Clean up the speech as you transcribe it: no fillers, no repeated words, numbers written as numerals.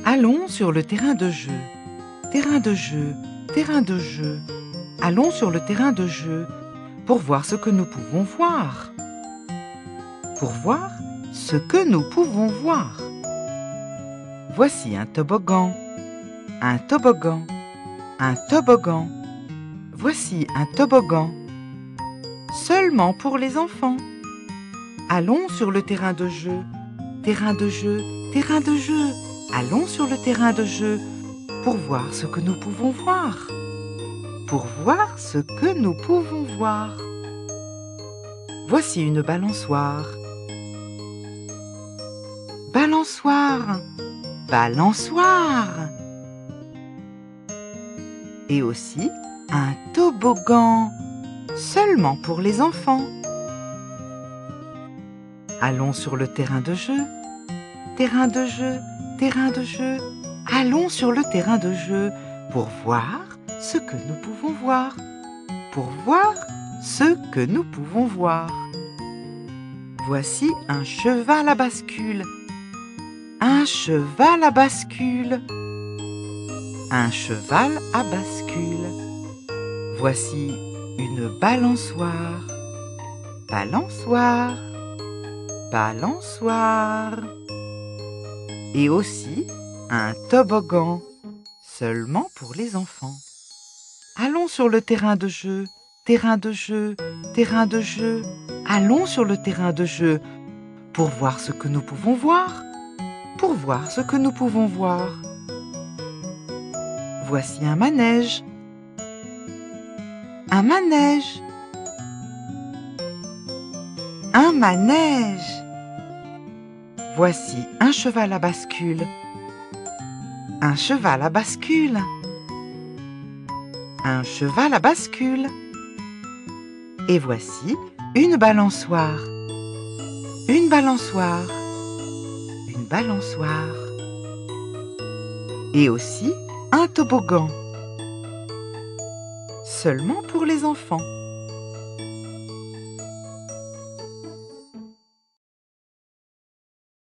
Allons sur le terrain de jeu. Terrain de jeu, terrain de jeu. Allons sur le terrain de jeu pour voir ce que nous pouvons voir. Pour voir ce que nous pouvons voir. Voici un toboggan, un toboggan, un toboggan. Voici un toboggan. Seulement pour les enfants. Allons sur le terrain de jeu. Terrain de jeu, terrain de jeu. Allons sur le terrain de jeu pour voir ce que nous pouvons voir. Pour voir ce que nous pouvons voir. Voici une balançoire. Balançoire, balançoire. Et aussi un toboggan, seulement pour les enfants. Allons sur le terrain de jeu. Terrain de jeu, terrain de jeu. Allons sur le terrain de jeu pour voir ce que nous pouvons voir. Pour voir ce que nous pouvons voir. Voici un cheval à bascule. Un cheval à bascule. Un cheval à bascule. Voici une balançoire. Balançoire. Balançoire. Et aussi un toboggan, seulement pour les enfants. Allons sur le terrain de jeu, terrain de jeu, terrain de jeu. Allons sur le terrain de jeu pour voir ce que nous pouvons voir. Pour voir ce que nous pouvons voir. Voici un manège. Un manège. Un manège. Voici un cheval à bascule. Un cheval à bascule. Un cheval à bascule. Et voici une balançoire. Une balançoire. Une balançoire. Et aussi un toboggan. Seulement pour les enfants.